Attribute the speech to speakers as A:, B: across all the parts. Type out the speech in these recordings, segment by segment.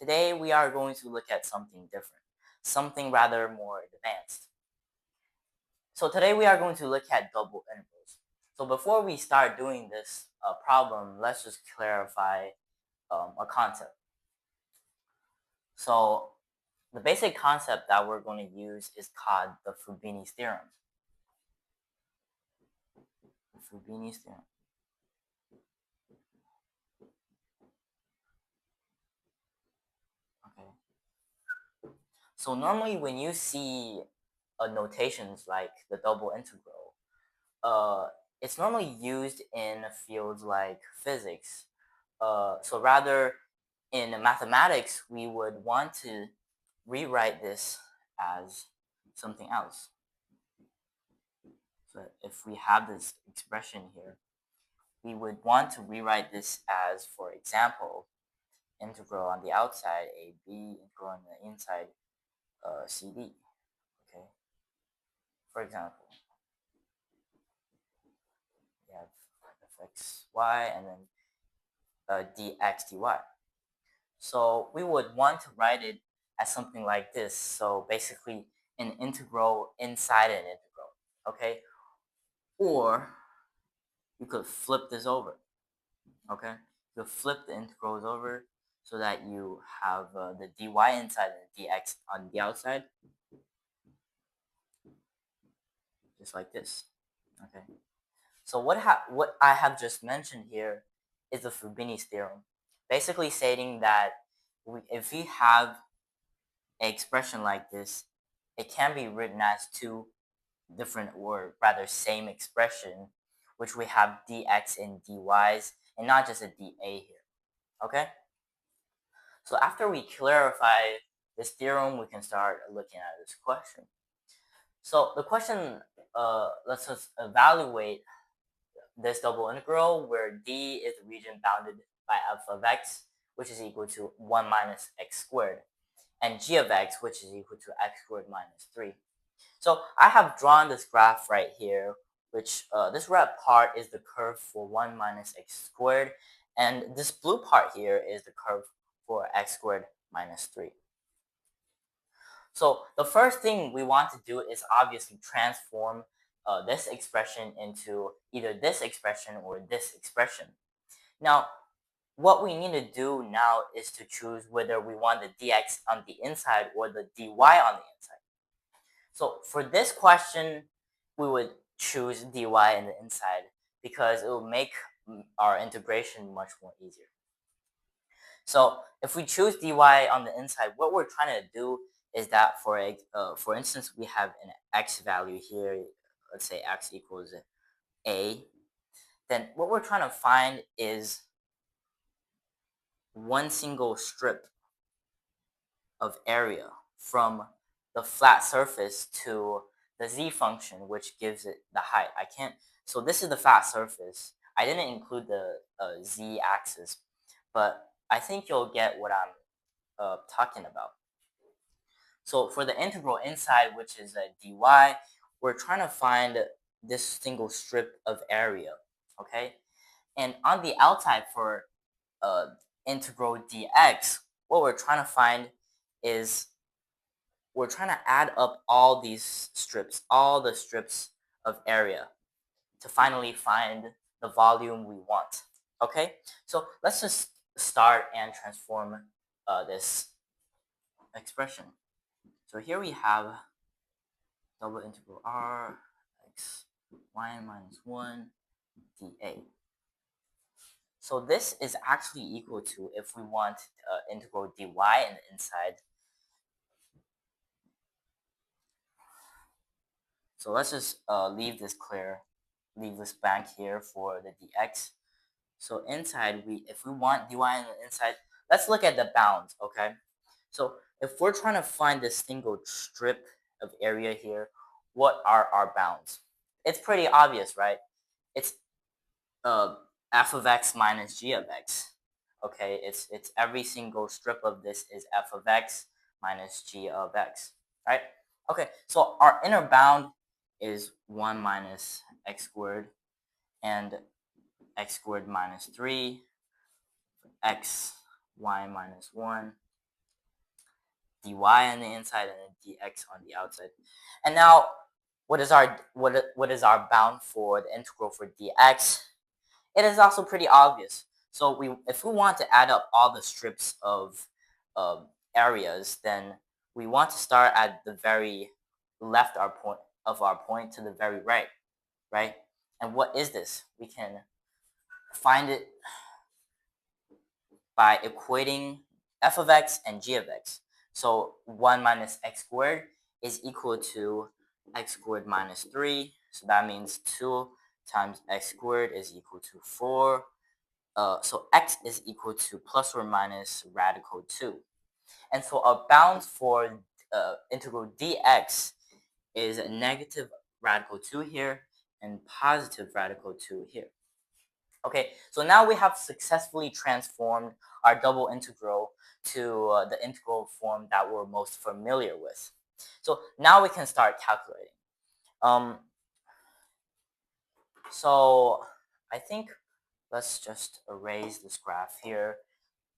A: Today we are going to look at something different, something rather more advanced. So today we are going to look at double integrals. So before we start doing this problem, let's just clarify a concept. So the basic concept that we're going to use is called the Fubini's theorem. Fubini's theorem. Okay. So normally when you see notations like the double integral, it's normally used in fields like physics. So rather in mathematics, we would want to rewrite this as something else. So if we have this expression here, we would want to rewrite this as, for example, integral on the outside AB, integral on the inside CD. Okay. For example, we have fxy and then dx dy. So we would want to write it as something like this. So basically an integral inside an integral, okay? Or you could flip this over, okay? You could flip the integrals over so that you have the dy inside and the dx on the outside, just like this, okay? So what I have just mentioned here is the Fubini's theorem, basically stating that if we have an expression like this, it can be written as two different or rather same expression, which we have dx and dy's and not just a dA here, okay? So after we clarify this theorem, we can start looking at this question. So the question lets us evaluate this double integral where d is the region bounded by f of x, which is equal to 1 minus x squared, and g of x, which is equal to x squared minus 3. So I have drawn this graph right here, which this red part is the curve for 1 minus x squared, and this blue part here is the curve for x squared minus 3. So the first thing we want to do is obviously transform this expression into either this expression or this expression. Now, what we need to do now is to choose whether we want the dx on the inside or the dy on the inside. So for this question, we would choose dy on the inside because it will make our integration much more easier. So if we choose dy on the inside, what we're trying to do is that for instance, we have an x value here. Let's say x equals a. Then what we're trying to find is one single strip of area from the flat surface to the z function, which gives it the height. So this is the flat surface. I didn't include the z axis, but I think you'll get what I'm talking about. So for the integral inside, which is dy, we're trying to find this single strip of area, okay? And on the outside for integral dx, what we're trying to find is we're trying to add up all these strips, all the strips of area to finally find the volume we want, okay? So let's just start and transform this expression. So here we have double integral r x y minus 1 dA. So this is actually equal to, if we want integral dy in the inside. So let's just leave this blank here for the dx. So inside, if we want dy on the inside, let's look at the bounds, okay? So if we're trying to find this single strip of area here, what are our bounds? It's pretty obvious, right? It's f of x minus g of x. Okay, it's every single strip of this is f of x minus g of x, right? Okay, so our inner bound is 1 minus x squared and x squared minus 3, x y minus 1, dy on the inside and then dx on the outside. And now, what is our bound for the integral for dx? It is also pretty obvious. So if we want to add up all the strips of areas, then we want to start at the very left of our point to the very right, right? And what is this? We can find it by equating f of x and g of x. So 1 minus x squared is equal to x squared minus 3. So that means 2 times x squared is equal to 4. So x is equal to plus or minus radical 2. And so our bounds for integral dx is negative radical 2 here and positive radical 2 here. Okay, so now we have successfully transformed our double integral to the integral form that we're most familiar with. So now we can start calculating. So I think let's just erase this graph here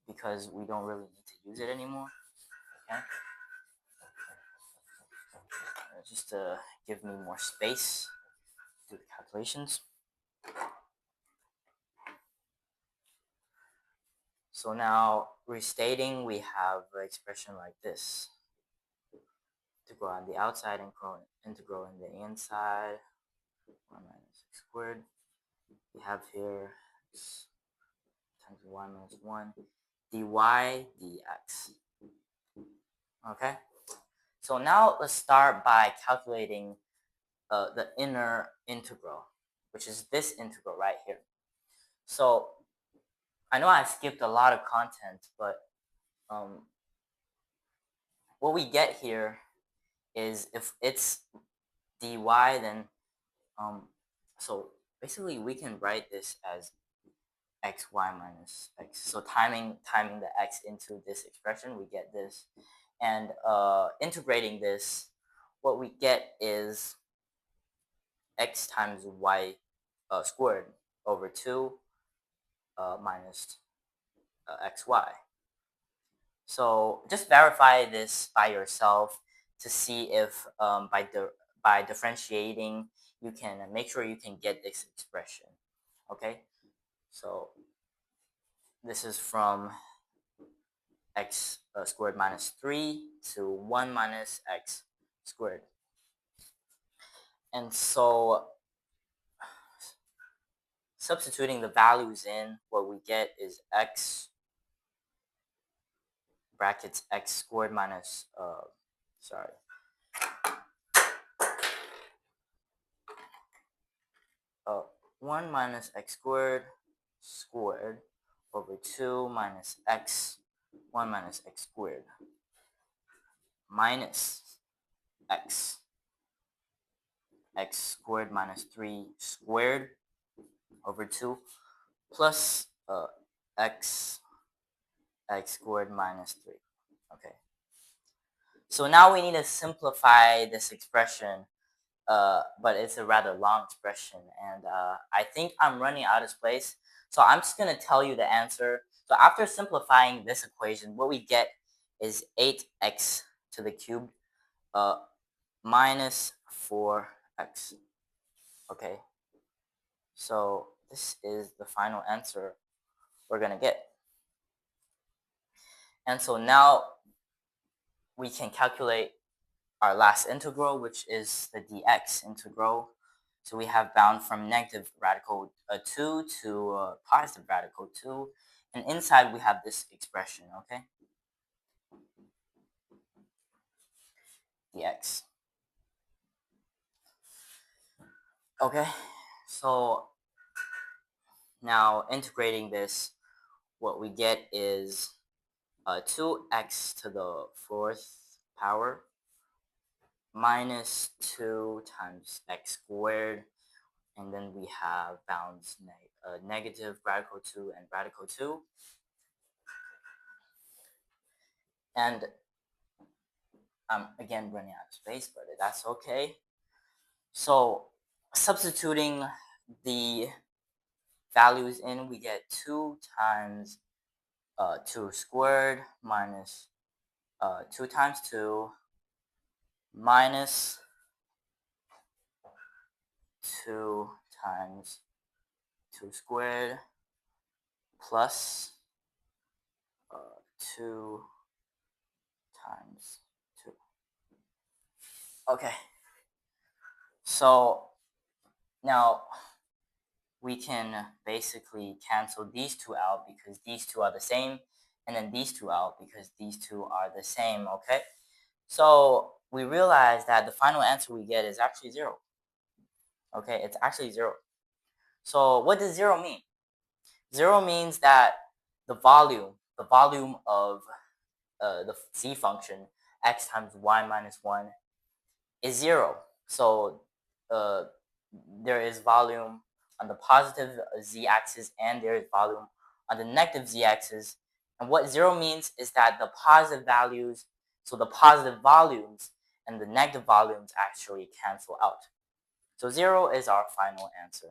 A: because we don't really need to use it anymore. Okay, just to give me more space to do the calculations. So now restating, we have an expression like this. Integral on the outside and integral on the inside. 1 minus x squared. We have here x times y minus 1 dy dx. Okay, so now let's start by calculating the inner integral, which is this integral right here. So I know I skipped a lot of content, but what we get here is if it's dy, then so basically we can write this as xy minus x. So timing the x into this expression, we get this. And integrating this, what we get is x times y squared over 2 minus xy. So just verify this by yourself to see if by differentiating you can make sure you can get this expression. Okay, so this is from x squared minus 3 to 1 minus x squared. And so substituting the values in, what we get is x brackets x squared minus 1 minus x squared over 2 minus x 1 minus x squared minus x squared minus 3 squared over 2 plus x squared minus 3. Okay, so now we need to simplify this expression, but it's a rather long expression, and I think I'm running out of space, so I'm just going to tell you the answer. So after simplifying this equation, what we get is 8x to the cubed minus 4x. Okay, so this is the final answer we're going to get. And so now we can calculate our last integral, which is the dx integral. So we have bound from negative radical 2 to positive radical 2. And inside we have this expression, okay? Dx. Okay, so now integrating this, what we get is 2x to the 4th power minus 2 times x squared, and then we have bounds negative radical 2 and radical 2. And I'm again running out of space, but that's okay. So substituting the values in, we get 2 times 2 squared minus 2 times 2 minus 2 times 2 squared plus 2 times 2. Okay, so now we can basically cancel these two out because these two are the same, and then these two out because these two are the same, okay? So we realize that the final answer we get is actually 0. Okay, it's actually 0. So what does 0 mean? 0 means that the volume of the z function, x times y minus 1, is 0. So uh, there is volume on the positive z-axis and there is volume on the negative z-axis. And what 0 means is that the positive values, so the positive volumes and the negative volumes actually cancel out. So 0 is our final answer.